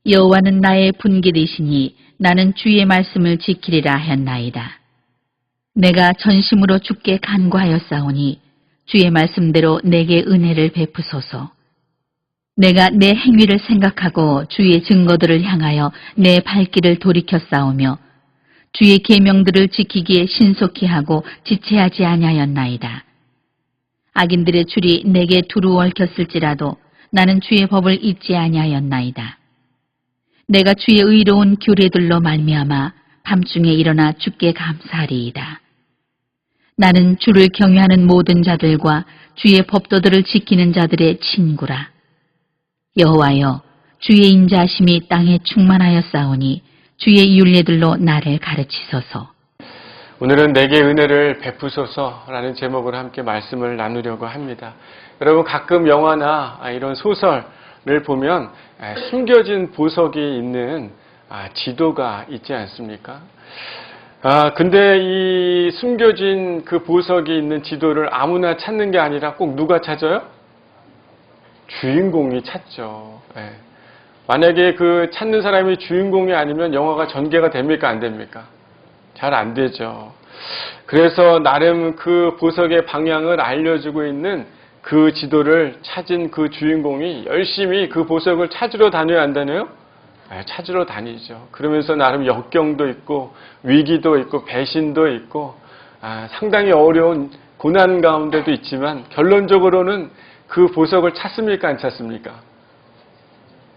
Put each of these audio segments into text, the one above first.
여호와는 나의 분깃이시니 나는 주의 말씀을 지키리라 하였나이다. 내가 전심으로 주께 간구하였사오니 주의 말씀대로 내게 은혜를 베푸소서. 내가 내 행위를 생각하고 주의 증거들을 향하여 내 발길을 돌이켰사오며 주의 계명들을 지키기에 신속히 하고 지체하지 아니하였나이다. 악인들의 줄이 내게 두루 얽혔을지라도 나는 주의 법을 잊지 아니하였나이다. 내가 주의 의로운 규례들로 말미암아 밤중에 일어나 주께 감사하리이다. 나는 주를 경외하는 모든 자들과 주의 법도들을 지키는 자들의 친구라. 여호와여, 주의 인자하심이 땅에 충만하였사오니 주의 율례들로 나를 가르치소서. 오늘은 내게 은혜를 베푸소서라는 제목으로 함께 말씀을 나누려고 합니다. 여러분, 가끔 영화나 이런 소설을 보면 숨겨진 보석이 있는 지도가 있지 않습니까? 근데 이 숨겨진 그 보석이 있는 지도를 아무나 찾는 게 아니라 꼭 누가 찾아요? 주인공이 찾죠. 만약에 그 찾는 사람이 주인공이 아니면 영화가 전개가 됩니까? 안 됩니까? 잘 안 되죠. 그래서 나름 그 보석의 방향을 알려주고 있는 그 지도를 찾은 그 주인공이 열심히 그 보석을 찾으러 다녀야 한다네요? 찾으러 다니죠. 그러면서 나름 역경도 있고 위기도 있고 배신도 있고 상당히 어려운 고난 가운데도 있지만 결론적으로는 그 보석을 찾습니까? 안 찾습니까?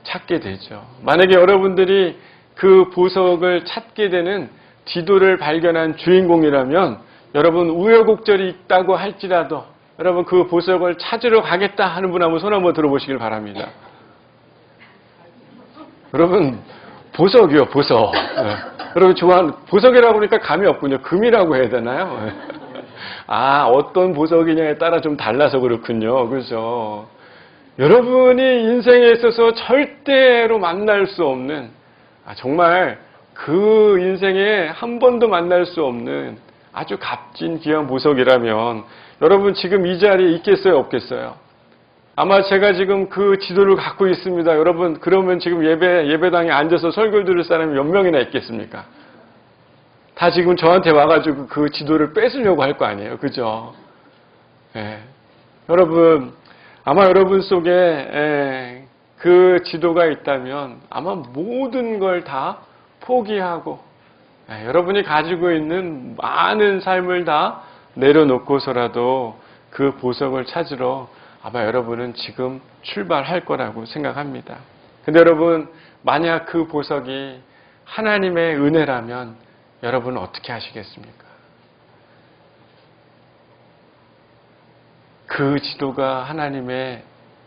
찾게 되죠. 만약에 여러분들이 그 보석을 찾게 되는 지도를 발견한 주인공이라면 여러분 우여곡절이 있다고 할지라도 여러분 그 보석을 찾으러 가겠다 하는 분 한번 손 한번 들어보시길 바랍니다. 여러분 보석이요, 보석. 여러분 좋아하는 보석이라고 하니까 감이 없군요. 금이라고 해야 되나요? 어떤 보석이냐에 따라 좀 달라서 그렇군요. 그렇죠? 여러분이 인생에 있어서 절대로 만날 수 없는 정말 그 인생에 한 번도 만날 수 없는 아주 값진 귀한 보석이라면 여러분 지금 이 자리에 있겠어요, 없겠어요? 아마 제가 지금 그 지도를 갖고 있습니다. 여러분 그러면 지금 예배당에 앉아서 설교 들을 사람이 몇 명이나 있겠습니까? 다 지금 저한테 와가지고 그 지도를 뺏으려고 할 거 아니에요. 그죠? 여러분 아마 여러분 속에 그 지도가 있다면 아마 모든 걸 다 포기하고 여러분이 가지고 있는 많은 삶을 다 내려놓고서라도 그 보석을 찾으러 아마 여러분은 지금 출발할 거라고 생각합니다. 근데 여러분 만약 그 보석이 하나님의 은혜라면 여러분은 어떻게 하시겠습니까? 그 지도가 하나님의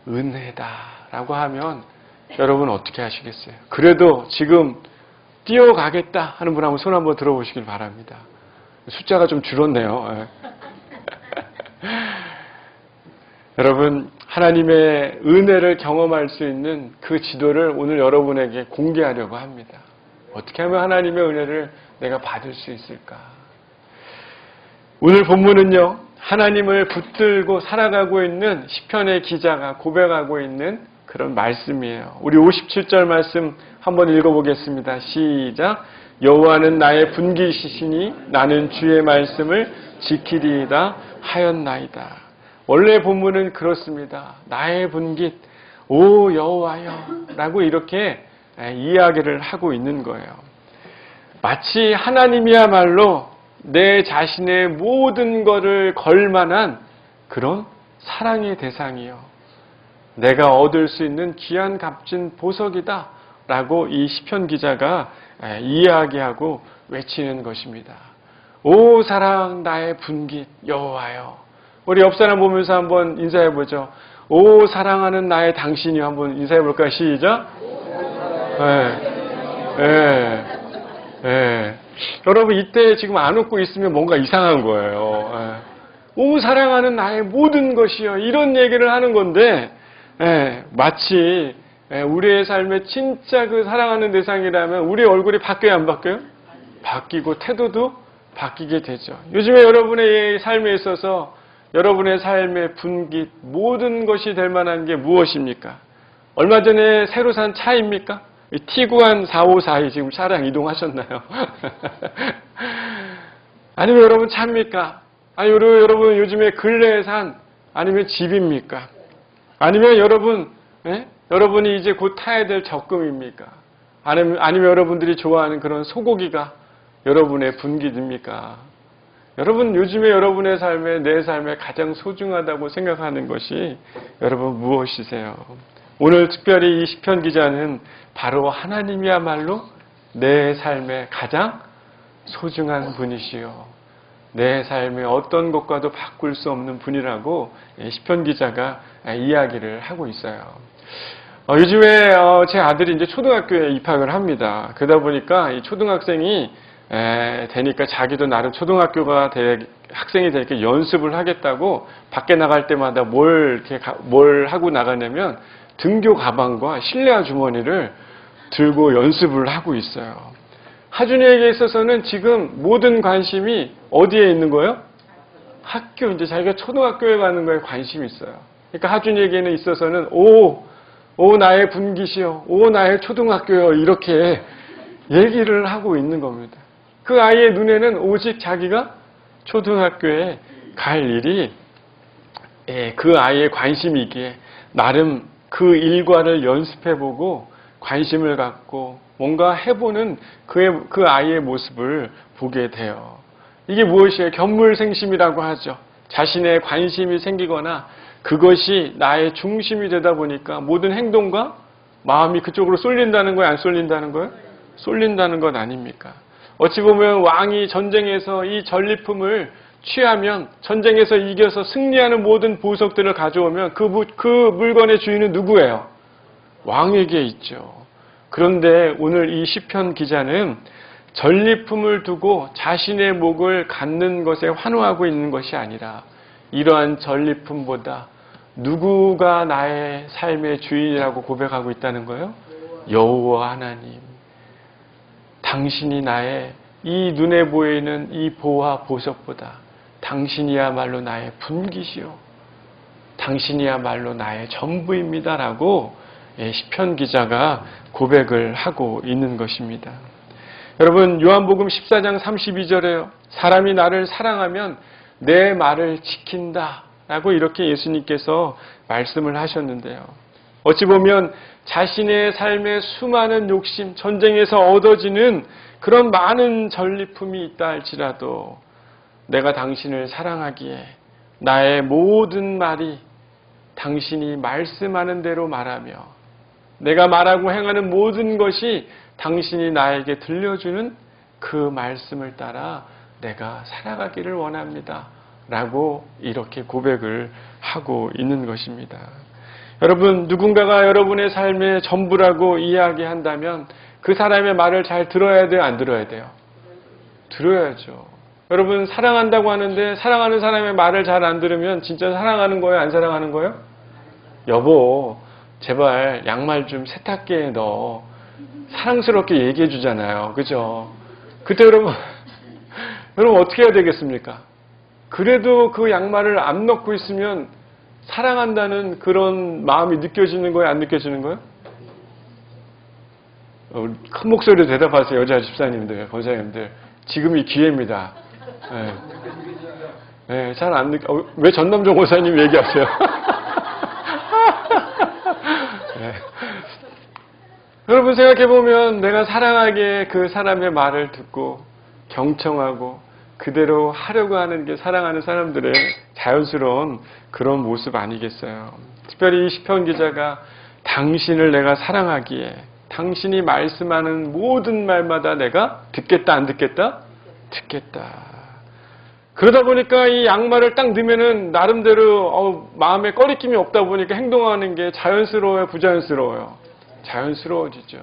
은혜다라고 하면 여러분 어떻게 하시겠어요? 그래도 지금 뛰어가겠다 하는 분 한번 손 한번 들어보시길 바랍니다. 숫자가 좀 줄었네요. 여러분 하나님의 은혜를 경험할 수 있는 그 지도를 오늘 여러분에게 공개하려고 합니다. 어떻게 하면 하나님의 은혜를 내가 받을 수 있을까? 오늘 본문은요, 하나님을 붙들고 살아가고 있는 시편의 기자가 고백하고 있는 그런 말씀이에요. 우리 57절 말씀 한번 읽어보겠습니다. 시작. 여호와는 나의 분깃이시니 나는 주의 말씀을 지키리이다 하였나이다. 원래 본문은 그렇습니다. 나의 분깃, 오 여호와여 라고 이렇게 이야기를 하고 있는 거예요. 마치 하나님이야말로 내 자신의 모든 것을 걸만한 그런 사랑의 대상이요. 내가 얻을 수 있는 귀한 값진 보석이다 라고 이 시편 기자가 이야기하고 외치는 것입니다. 오 사랑 나의 분깃 여호와여. 우리 옆 사람 보면서 한번 인사해보죠. 오 사랑하는 나의 당신이 한번 인사해볼까요? 시작. 여러분 이때 지금 안 웃고 있으면 뭔가 이상한 거예요. 오 사랑하는 나의 모든 것이요. 이런 얘기를 하는 건데 마치 우리의 삶에 진짜 그 사랑하는 대상이라면 우리 얼굴이 바뀌어요, 안 바뀌어요? 바뀌고 태도도 바뀌게 되죠. 요즘에 여러분의 삶에 있어서 여러분의 삶의 분깃 모든 것이 될 만한 게 무엇입니까? 얼마 전에 새로 산 차입니까? 티구안 454이 지금 차량 이동하셨나요? 아니면 여러분 차입니까? 아니면 여러분 요즘에 근래에 산 아니면 집입니까? 아니면 여러분이 이제 곧 타야 될 적금입니까? 아니면 여러분들이 좋아하는 그런 소고기가 여러분의 분기입니까? 여러분 요즘에 여러분의 삶에 내 삶에 가장 소중하다고 생각하는 것이 여러분 무엇이세요? 오늘 특별히 이 시편 기자는 바로 하나님이야말로 내 삶에 가장 소중한 분이시요. 내 삶의 어떤 것과도 바꿀 수 없는 분이라고 시편 기자가 이야기를 하고 있어요. 요즘에 제 아들이 이제 초등학교에 입학을 합니다. 그러다 보니까 이 초등학생이 되니까 자기도 나름 초등학교가 학생이 되니까 연습을 하겠다고 밖에 나갈 때마다 뭘 하고 나가냐면 등교 가방과 실내 주머니를 들고 연습을 하고 있어요. 하준이에게 있어서는 지금 모든 관심이 어디에 있는 거예요? 학교, 이제 자기가 초등학교에 가는 거에 관심이 있어요. 그러니까 하준이에게는 있어서는 오 나의 분기시여, 오 나의 초등학교여, 이렇게 얘기를 하고 있는 겁니다. 그 아이의 눈에는 오직 자기가 초등학교에 갈 일이 그 아이의 관심이기에 나름 그 일과를 연습해보고 관심을 갖고 뭔가 해보는 그 아이의 모습을 보게 돼요. 이게 무엇이에요? 견물생심이라고 하죠. 자신의 관심이 생기거나 그것이 나의 중심이 되다 보니까 모든 행동과 마음이 그쪽으로 쏠린다는 거예요? 안 쏠린다는 거예요? 쏠린다는 것 아닙니까? 어찌 보면 왕이 전쟁에서 이 전리품을 취하면 전쟁에서 이겨서 승리하는 모든 보석들을 가져오면 그 물건의 주인은 누구예요? 왕에게 있죠. 그런데 오늘 이 시편 기자는 전리품을 두고 자신의 목을 갖는 것에 환호하고 있는 것이 아니라 이러한 전리품보다 누구가 나의 삶의 주인이라고 고백하고 있다는 거예요? 여호와 하나님. 당신이 나의 이 눈에 보이는 이 보화 보석보다 당신이야말로 나의 분기시요. 당신이야말로 나의 전부입니다라고 시편 기자가 고백을 하고 있는 것입니다. 여러분 요한복음 14장 32절에요. 사람이 나를 사랑하면 내 말을 지킨다 라고 이렇게 예수님께서 말씀을 하셨는데요. 어찌 보면 자신의 삶의 수많은 욕심, 전쟁에서 얻어지는 그런 많은 전리품이 있다 할지라도 내가 당신을 사랑하기에 나의 모든 말이 당신이 말씀하는 대로 말하며 내가 말하고 행하는 모든 것이 당신이 나에게 들려주는 그 말씀을 따라 내가 살아가기를 원합니다. 라고 이렇게 고백을 하고 있는 것입니다. 여러분, 누군가가 여러분의 삶의 전부라고 이야기한다면 그 사람의 말을 잘 들어야 돼요? 안 들어야 돼요? 들어야죠. 여러분, 사랑한다고 하는데 사랑하는 사람의 말을 잘 안 들으면 진짜 사랑하는 거예요? 안 사랑하는 거예요? 여보, 제발 양말 좀 세탁기에 넣어. 사랑스럽게 얘기해 주잖아요. 그죠? 그때 여러분 어떻게 해야 되겠습니까? 그래도 그 양말을 안 넣고 있으면 사랑한다는 그런 마음이 느껴지는 거예요? 안 느껴지는 거예요? 큰 목소리로 대답하세요. 여자 집사님들, 권사님들. 지금이 기회입니다. 네, 잘 안 느껴. 왜 전남정 권사님 얘기하세요? 네. 여러분 생각해보면 내가 사랑하게 그 사람의 말을 듣고 경청하고 그대로 하려고 하는 게 사랑하는 사람들의 자연스러운 그런 모습 아니겠어요? 특별히 이 시편 기자가 당신을 내가 사랑하기에 당신이 말씀하는 모든 말마다 내가 듣겠다 안 듣겠다? 듣겠다. 그러다 보니까 이 양말을 딱 넣으면은 나름대로 마음에 꺼리낌이 없다 보니까 행동하는 게 자연스러워요, 부자연스러워요? 자연스러워지죠.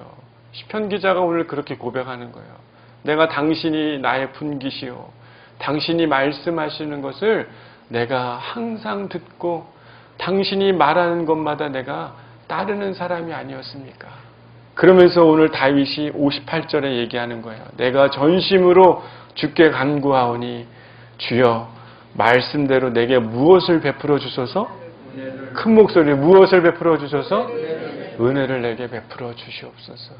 시편 기자가 오늘 그렇게 고백하는 거예요. 내가 당신이 나의 분기시오. 당신이 말씀하시는 것을 내가 항상 듣고 당신이 말하는 것마다 내가 따르는 사람이 아니었습니까? 그러면서 오늘 다윗이 58절에 얘기하는 거예요. 내가 전심으로 주께 간구하오니 주여 말씀대로 내게 무엇을 베풀어 주소서? 큰 목소리에 무엇을 베풀어 주소서? 은혜를 내게 베풀어 주시옵소서.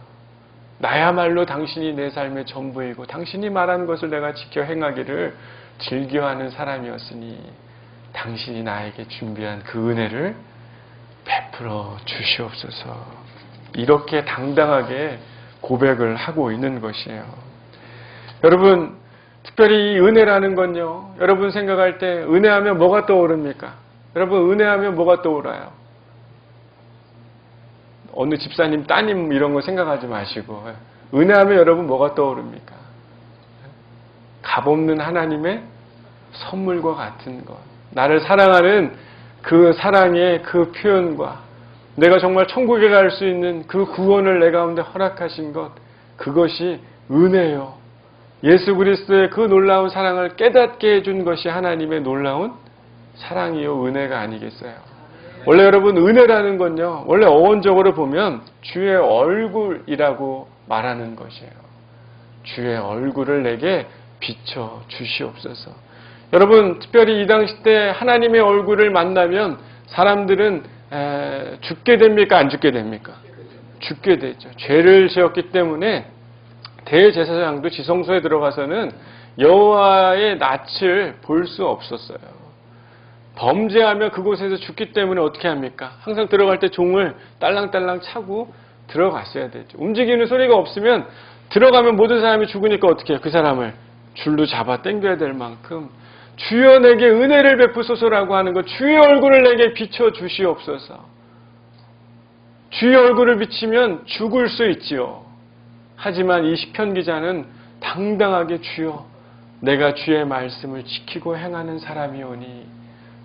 나야말로 당신이 내 삶의 전부이고 당신이 말한 것을 내가 지켜 행하기를 즐겨하는 사람이었으니 당신이 나에게 준비한 그 은혜를 베풀어 주시옵소서. 이렇게 당당하게 고백을 하고 있는 것이에요. 여러분, 특별히 이 은혜라는 건요, 여러분 생각할 때 은혜하면 뭐가 떠오릅니까? 여러분, 은혜하면 뭐가 떠올라요? 어느 집사님, 따님 이런 거 생각하지 마시고, 은혜하면 여러분 뭐가 떠오릅니까? 값없는 하나님의 선물과 같은 것. 나를 사랑하는 그 사랑의 그 표현과 내가 정말 천국에 갈 수 있는 그 구원을 내 가운데 허락하신 것, 그것이 은혜요. 예수 그리스도의 그 놀라운 사랑을 깨닫게 해준 것이 하나님의 놀라운 사랑이요, 은혜가 아니겠어요? 원래 여러분, 은혜라는 건요, 원래 어원적으로 보면 주의 얼굴이라고 말하는 것이에요. 주의 얼굴을 내게 비춰 주시옵소서. 여러분, 특별히 이 당시 때 하나님의 얼굴을 만나면 사람들은 죽게 됩니까? 안 죽게 됩니까? 죽게 되죠. 죄를 지었기 때문에 대제사장도 지성소에 들어가서는 여호와의 낯을 볼 수 없었어요. 범죄하면 그곳에서 죽기 때문에 어떻게 합니까? 항상 들어갈 때 종을 딸랑딸랑 차고 들어갔어야 되죠. 움직이는 소리가 없으면 들어가면 모든 사람이 죽으니까 어떻게 해요? 그 사람을 줄로 잡아 당겨야 될 만큼 주여 내게 은혜를 베푸소서라고 하는 것, 주의 얼굴을 내게 비춰 주시옵소서. 주의 얼굴을 비치면 죽을 수 있지요. 하지만 이 시편 기자는 당당하게 주여 내가 주의 말씀을 지키고 행하는 사람이오니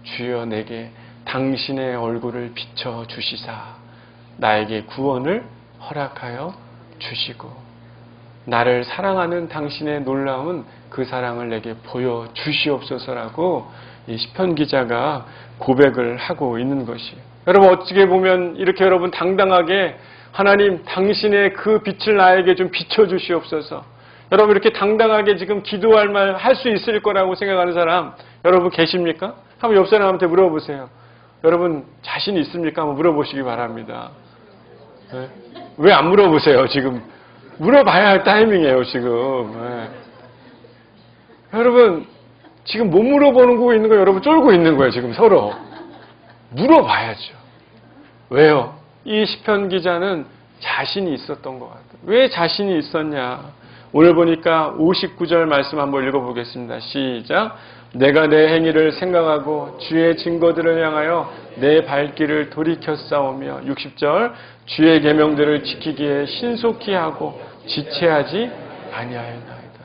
주여 내게 당신의 얼굴을 비춰 주시사 나에게 구원을 허락하여 주시고 나를 사랑하는 당신의 놀라운 그 사랑을 내게 보여 주시옵소서라고 이 시편 기자가 고백을 하고 있는 것이에요. 여러분, 어떻게 보면 이렇게 여러분 당당하게 하나님 당신의 그 빛을 나에게 좀 비춰 주시옵소서. 여러분, 이렇게 당당하게 지금 기도할 말 할 수 있을 거라고 생각하는 사람 여러분 계십니까? 한번 옆 사람한테 물어보세요. 여러분 자신 있습니까? 한번 물어보시기 바랍니다. 네? 왜 안 물어보세요? 지금 물어봐야 할 타이밍이에요. 지금. 네. 여러분 지금 못 물어보는 거 있는 거 여러분 쫄고 있는 거예요. 지금 서로 물어봐야죠. 왜요? 이 시편 기자는 자신이 있었던 것 같아요. 왜 자신이 있었냐? 오늘 보니까 59절 말씀 한번 읽어보겠습니다. 시작. 내가 내 행위를 생각하고 주의 증거들을 향하여 내 발길을 돌이켰사오며 60절 주의 계명들을 지키기에 신속히 하고 지체하지 아니하였나이다.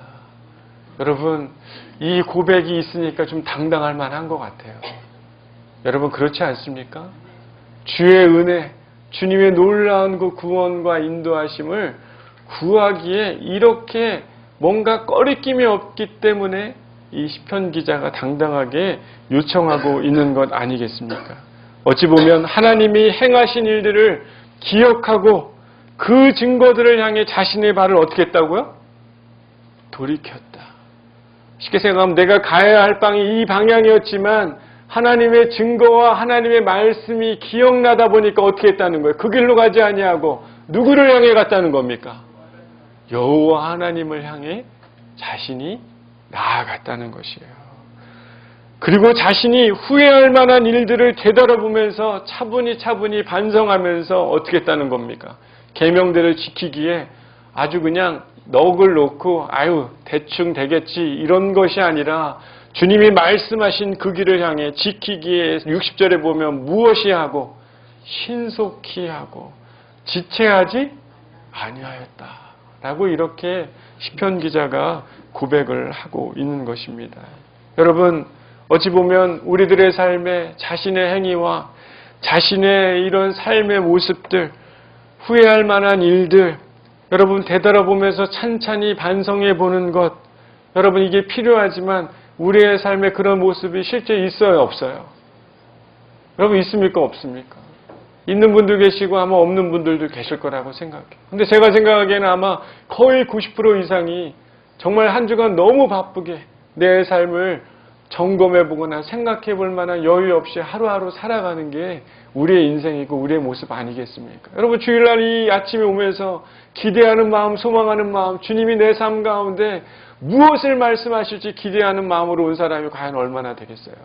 여러분 이 고백이 있으니까 좀 당당할 만한 것 같아요. 여러분 그렇지 않습니까? 주의 은혜, 주님의 놀라운 그 구원과 인도하심을 구하기에 이렇게 뭔가 꺼리낌이 없기 때문에 이 시편 기자가 당당하게 요청하고 있는 것 아니겠습니까? 어찌 보면 하나님이 행하신 일들을 기억하고 그 증거들을 향해 자신의 발을 어떻게 했다고요? 돌이켰다. 쉽게 생각하면 내가 가야 할 방이 이 방향이었지만 하나님의 증거와 하나님의 말씀이 기억나다 보니까 어떻게 했다는 거예요? 그 길로 가지 아니하고 누구를 향해 갔다는 겁니까? 여호와 하나님을 향해 자신이 나아갔다는 것이에요. 그리고 자신이 후회할 만한 일들을 되돌아보면서 차분히 반성하면서 어떻게 했다는 겁니까? 계명들을 지키기에 아주 그냥 넋을 놓고 아유 대충 되겠지 이런 것이 아니라 주님이 말씀하신 그 길을 향해 지키기에 60절에 보면 무엇이 하고 신속히 하고 지체하지 아니하였다. 라고 이렇게 시편 기자가 고백을 하고 있는 것입니다. 여러분 어찌 보면 우리들의 삶에 자신의 행위와 자신의 이런 삶의 모습들 후회할 만한 일들 여러분 되돌아보면서 찬찬히 반성해 보는 것 여러분 이게 필요하지만 우리의 삶에 그런 모습이 실제 있어요 없어요? 여러분 있습니까 없습니까? 있는 분들 계시고 아마 없는 분들도 계실 거라고 생각해요. 근데 제가 생각하기에는 아마 거의 90% 이상이 정말 한 주간 너무 바쁘게 내 삶을 점검해 보거나 생각해 볼 만한 여유 없이 하루하루 살아가는 게 우리의 인생이고 우리의 모습 아니겠습니까? 여러분 주일날 이 아침에 오면서 기대하는 마음, 소망하는 마음, 주님이 내 삶 가운데 무엇을 말씀하실지 기대하는 마음으로 온 사람이 과연 얼마나 되겠어요?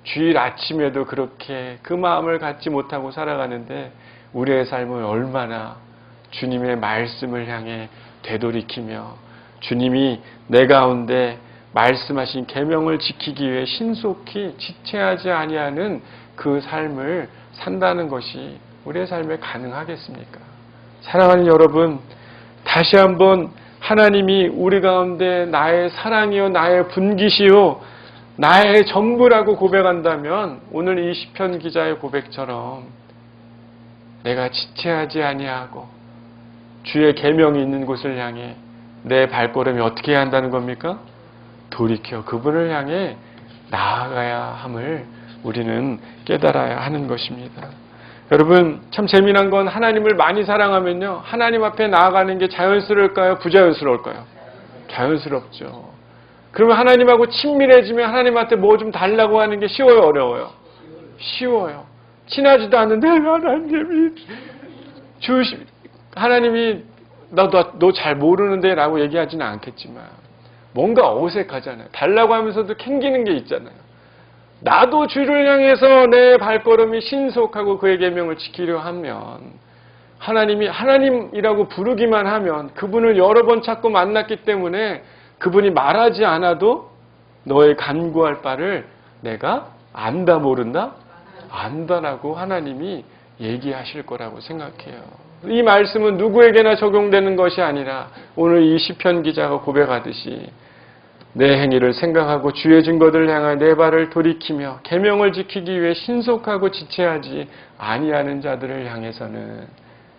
주일 아침에도 그렇게 그 마음을 갖지 못하고 살아가는데 우리의 삶은 얼마나 주님의 말씀을 향해 되돌이키며 주님이 내 가운데 말씀하신 계명을 지키기 위해 신속히 지체하지 아니하는 그 삶을 산다는 것이 우리의 삶에 가능하겠습니까? 사랑하는 여러분, 다시 한번 하나님이 우리 가운데 나의 사랑이요 나의 분깃이요 나의 전부라고 고백한다면 오늘 이 시편 기자의 고백처럼 내가 지체하지 아니하고 주의 계명이 있는 곳을 향해 내 발걸음이 어떻게 해야 한다는 겁니까? 돌이켜 그분을 향해 나아가야 함을 우리는 깨달아야 하는 것입니다. 여러분, 참 재미난 건 하나님을 많이 사랑하면요, 하나님 앞에 나아가는 게 자연스러울까요? 부자연스러울까요? 자연스럽죠. 그러면 하나님하고 친밀해지면 하나님한테 뭐 좀 달라고 하는 게 쉬워요, 어려워요? 쉬워요. 친하지도 않는데 하나님이 너 잘 모르는데 라고 얘기하지는 않겠지만 뭔가 어색하잖아요. 달라고 하면서도 캥기는 게 있잖아요. 나도 주를 향해서 내 발걸음이 신속하고 그의 계명을 지키려 하면 하나님이 하나님이라고 부르기만 하면 그분을 여러 번 찾고 만났기 때문에 그분이 말하지 않아도 너의 간구할 바를 내가 안다 모른다? 안다라고 하나님이 얘기하실 거라고 생각해요. 이 말씀은 누구에게나 적용되는 것이 아니라 오늘 이 시편 기자가 고백하듯이 내 행위를 생각하고 주의 증거들을 향하여 내 발을 돌이키며 계명을 지키기 위해 신속하고 지체하지 아니하는 자들을 향해서는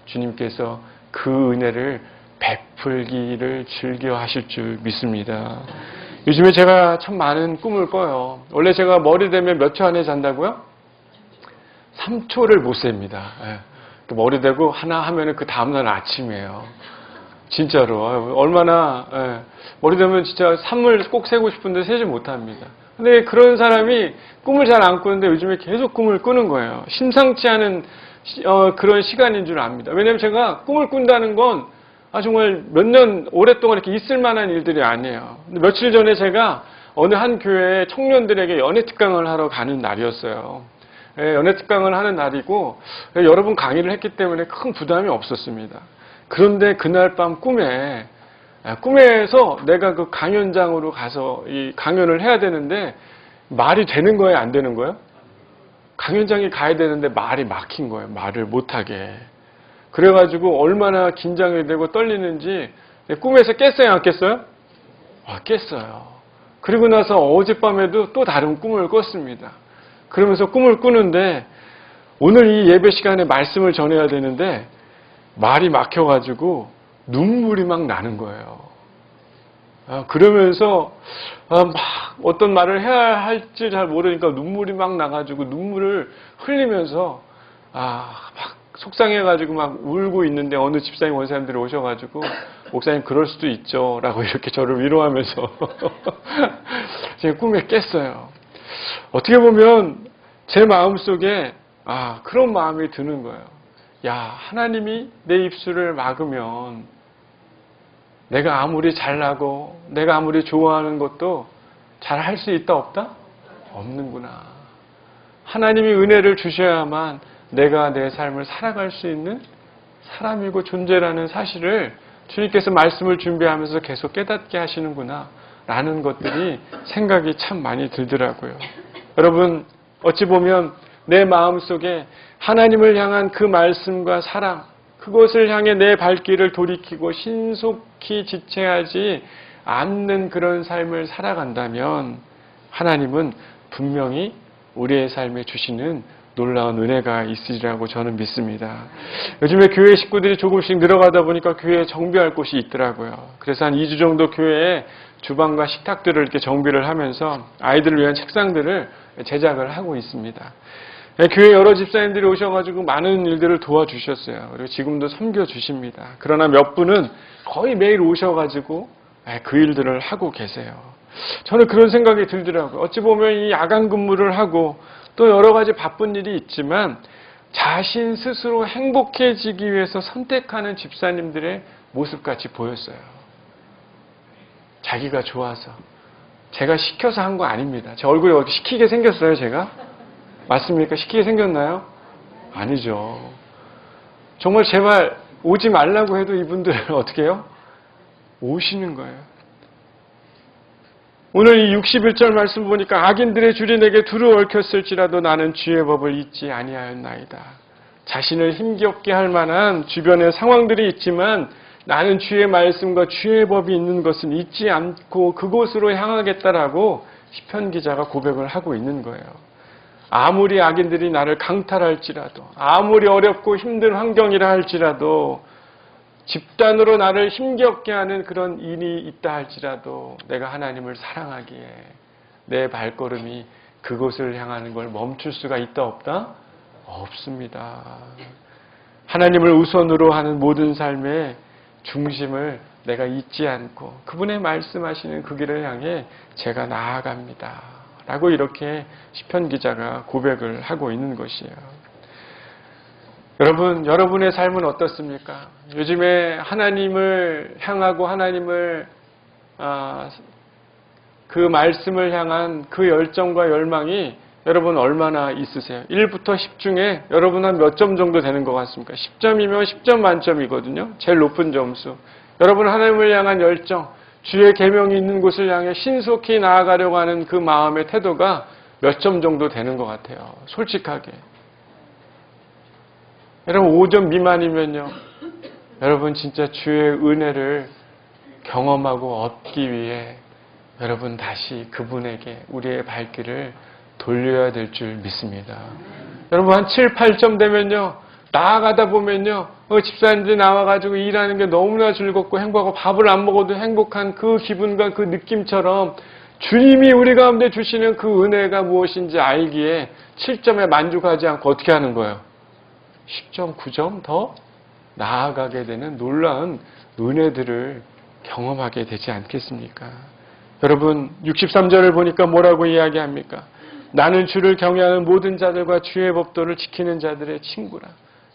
주님께서 그 은혜를 베풀기를 즐겨하실 줄 믿습니다. 요즘에 제가 참 많은 꿈을 꿔요. 원래 제가 머리 대면 몇 초 안에 잔다고요? 3초를 못 셉니다. 머리 대고 하나 하면은 그 다음날 아침이에요. 진짜로. 얼마나, 머리 대면 진짜 3을 꼭 세고 싶은데 세지 못합니다. 근데 그런 사람이 꿈을 잘 안 꾸는데 요즘에 계속 꿈을 꾸는 거예요. 심상치 않은 그런 시간인 줄 압니다. 왜냐면 제가 꿈을 꾼다는 건 정말 몇 년 오랫동안 이렇게 있을 만한 일들이 아니에요. 근데 며칠 전에 제가 어느 한 교회에 청년들에게 연애 특강을 하러 가는 날이었어요. 연애 특강을 하는 날이고 여러 번 강의를 했기 때문에 큰 부담이 없었습니다. 그런데 그날 밤 꿈에서 내가 그 강연장으로 가서 이 강연을 해야 되는데 말이 되는 거예요, 안 되는 거예요? 강연장에 가야 되는데 말이 막힌 거예요. 말을 못하게. 그래가지고 얼마나 긴장이 되고 떨리는지 꿈에서 깼어요, 안 깼어요? 깼어요. 그리고 나서 어젯밤에도 또 다른 꿈을 꿨습니다. 그러면서 꿈을 꾸는데 오늘 이 예배 시간에 말씀을 전해야 되는데 말이 막혀가지고 눈물이 막 나는 거예요. 그러면서 막 어떤 말을 해야 할지 잘 모르니까 눈물이 막 나가지고 눈물을 흘리면서 막 속상해가지고 막 울고 있는데 어느 집사님 원사님들이 오셔가지고 목사님 그럴 수도 있죠 라고 이렇게 저를 위로하면서 제가 꿈에 깼어요. 어떻게 보면 제 마음속에 그런 마음이 드는 거예요. 야, 하나님이 내 입술을 막으면 내가 아무리 잘나고 내가 아무리 좋아하는 것도 잘 할 수 있다 없다? 없는구나. 하나님이 은혜를 주셔야만 내가 내 삶을 살아갈 수 있는 사람이고 존재라는 사실을 주님께서 말씀을 준비하면서 계속 깨닫게 하시는구나 라는 것들이 생각이 참 많이 들더라고요. 여러분, 어찌 보면 내 마음속에 하나님을 향한 그 말씀과 사랑, 그것을 향해 내 발길을 돌이키고 신속히 지체하지 않는 그런 삶을 살아간다면 하나님은 분명히 우리의 삶에 주시는 놀라운 은혜가 있으리라고 저는 믿습니다. 요즘에 교회 식구들이 조금씩 늘어가다 보니까 교회에 정비할 곳이 있더라고요. 그래서 한 2주 정도 교회에 주방과 식탁들을 이렇게 정비를 하면서 아이들을 위한 책상들을 제작을 하고 있습니다. 교회 여러 집사님들이 오셔가지고 많은 일들을 도와주셨어요. 그리고 지금도 섬겨주십니다. 그러나 몇 분은 거의 매일 오셔가지고 그 일들을 하고 계세요. 저는 그런 생각이 들더라고요. 어찌 보면 이 야간 근무를 하고 또 여러 가지 바쁜 일이 있지만 자신 스스로 행복해지기 위해서 선택하는 집사님들의 모습같이 보였어요. 자기가 좋아서. 제가 시켜서 한 거 아닙니다. 제 얼굴이 어떻게 시키게 생겼어요, 제가? 맞습니까? 시키게 생겼나요? 아니죠. 정말 제발 오지 말라고 해도 이분들은 어떻게 해요? 오시는 거예요. 오늘 이 61절 말씀 보니까 악인들의 줄이 내게 두루 얽혔을지라도 나는 주의 법을 잊지 아니하였나이다. 자신을 힘겹게 할 만한 주변의 상황들이 있지만 나는 주의 말씀과 주의 법이 있는 것은 잊지 않고 그곳으로 향하겠다라고 시편 기자가 고백을 하고 있는 거예요. 아무리 악인들이 나를 강탈할지라도, 아무리 어렵고 힘든 환경이라 할지라도, 집단으로 나를 힘겹게 하는 그런 일이 있다 할지라도 내가 하나님을 사랑하기에 내 발걸음이 그곳을 향하는 걸 멈출 수가 있다 없다? 없습니다. 하나님을 우선으로 하는 모든 삶의 중심을 내가 잊지 않고 그분의 말씀하시는 그 길을 향해 제가 나아갑니다. 라고 이렇게 시편 기자가 고백을 하고 있는 것이에요. 여러분, 여러분의 삶은 어떻습니까? 요즘에 하나님을 향하고 하나님을 그 말씀을 향한 그 열정과 열망이 여러분 얼마나 있으세요? 1부터 10 중에 여러분 한 몇 점 정도 되는 것 같습니까? 10점이면 10점 만점이거든요. 제일 높은 점수. 여러분 하나님을 향한 열정, 주의 계명이 있는 곳을 향해 신속히 나아가려고 하는 그 마음의 태도가 몇 점 정도 되는 것 같아요. 솔직하게. 여러분 5점 미만이면요. 여러분 진짜 주의 은혜를 경험하고 얻기 위해 여러분 다시 그분에게 우리의 발길을 돌려야 될 줄 믿습니다. 여러분 한 7, 8점 되면요. 나아가다 보면요. 집사님들이 나와가지고 일하는 게 너무나 즐겁고 행복하고 밥을 안 먹어도 행복한 그 기분과 그 느낌처럼 주님이 우리 가운데 주시는 그 은혜가 무엇인지 알기에 7점에 만족하지 않고 어떻게 하는 거예요? 10점, 9점 더 나아가게 되는 놀라운 은혜들을 경험하게 되지 않겠습니까? 여러분 63절을 보니까 뭐라고 이야기합니까? 나는 주를 경외하는 모든 자들과 주의 법도를 지키는 자들의 친구라.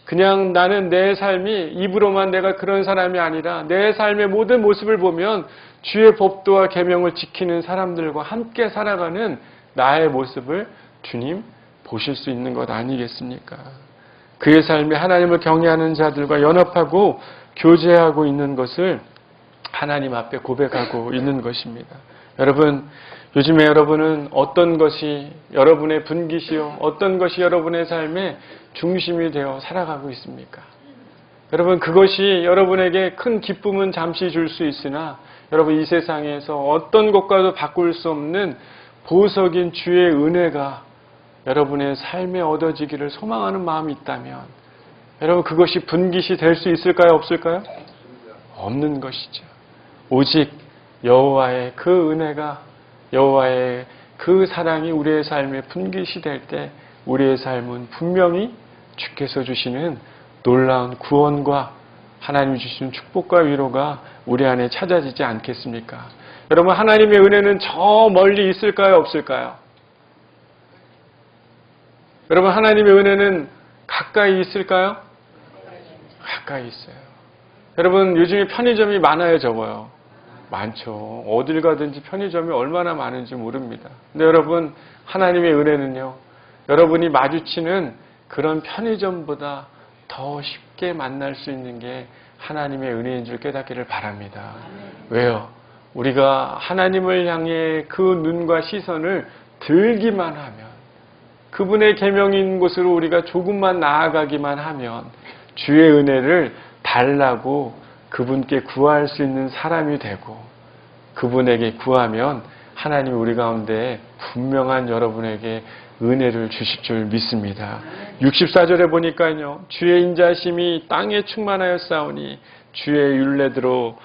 그냥 나는 내 삶이 입으로만 내가 그런 사람이 아니라 내 삶의 모든 모습을 보면 주의 법도와 계명을 지키는 사람들과 함께 살아가는 나의 모습을 주님 보실 수 있는 것 아니겠습니까? 그의 삶에 하나님을 경외하는 자들과 연합하고 교제하고 있는 것을 하나님 앞에 고백하고 있는 것입니다. 여러분, 요즘에 여러분은 어떤 것이 여러분의 분기시요, 어떤 것이 여러분의 삶의 중심이 되어 살아가고 있습니까? 여러분, 그것이 여러분에게 큰 기쁨은 잠시 줄 수 있으나 여러분 이 세상에서 어떤 것과도 바꿀 수 없는 보석인 주의 은혜가 여러분의 삶에 얻어지기를 소망하는 마음이 있다면 여러분 그것이 분깃이 될 수 있을까요? 없을까요? 없는 것이죠. 오직 여호와의 그 은혜가 여호와의 그 사랑이 우리의 삶의 분깃이 될 때 우리의 삶은 분명히 주께서 주시는 놀라운 구원과 하나님이 주시는 축복과 위로가 우리 안에 찾아지지 않겠습니까? 여러분 하나님의 은혜는 저 멀리 있을까요? 없을까요? 여러분 하나님의 은혜는 가까이 있을까요? 가까이 있어요. 여러분 요즘에 편의점이 많아요, 적어요? 많죠. 어딜 가든지 편의점이 얼마나 많은지 모릅니다. 근데 여러분 하나님의 은혜는요. 여러분이 마주치는 그런 편의점보다 더 쉽게 만날 수 있는 게 하나님의 은혜인 줄 깨닫기를 바랍니다. 왜요? 우리가 하나님을 향해 그 눈과 시선을 들기만 하면 그분의 계명이 있는 곳으로 우리가 조금만 나아가기만 하면 주의 은혜를 달라고 그분께 구할 수 있는 사람이 되고 그분에게 구하면 하나님이 우리 가운데 분명한 여러분에게 은혜를 주실 줄 믿습니다. 64절에 보니까요. 주의 인자심이 땅에 충만하였사오니 주의 율례대로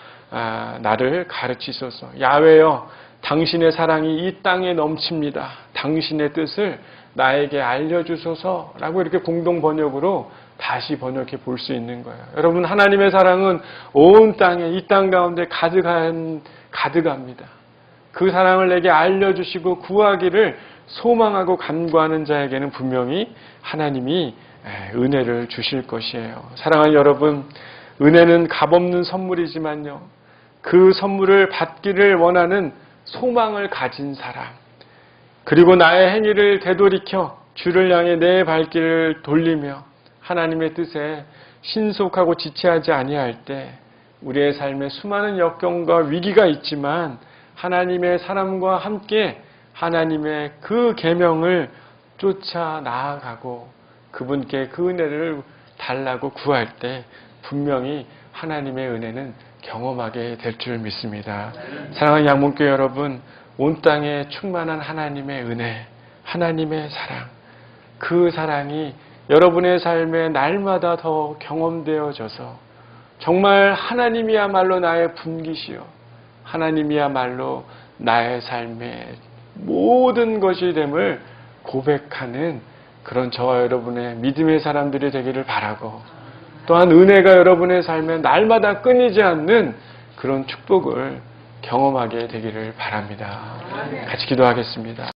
나를 가르치소서. 야훼여 당신의 사랑이 이 땅에 넘칩니다. 당신의 뜻을 나에게 알려주소서라고 이렇게 공동 번역으로 다시 번역해 볼 수 있는 거예요. 여러분 하나님의 사랑은 온 땅에 이 땅 가운데 가득합니다. 그 사랑을 내게 알려주시고 구하기를 소망하고 간구하는 자에게는 분명히 하나님이 은혜를 주실 것이에요. 사랑하는 여러분, 은혜는 값없는 선물이지만요, 그 선물을 받기를 원하는 소망을 가진 사람, 그리고 나의 행위를 되돌이켜 주를 향해 내 발길을 돌리며 하나님의 뜻에 신속하고 지체하지 아니할 때 우리의 삶에 수많은 역경과 위기가 있지만 하나님의 사람과 함께 하나님의 그 계명을 쫓아 나아가고 그분께 그 은혜를 달라고 구할 때 분명히 하나님의 은혜는 경험하게 될 줄 믿습니다. 사랑하는 양문교회 여러분, 온 땅에 충만한 하나님의 은혜, 하나님의 사랑, 그 사랑이 여러분의 삶에 날마다 더 경험되어져서 정말 하나님이야말로 나의 분기시요, 하나님이야말로 나의 삶의 모든 것이 됨을 고백하는 그런 저와 여러분의 믿음의 사람들이 되기를 바라고, 또한 은혜가 여러분의 삶에 날마다 끊이지 않는 그런 축복을 경험하게 되기를 바랍니다. 같이 기도하겠습니다.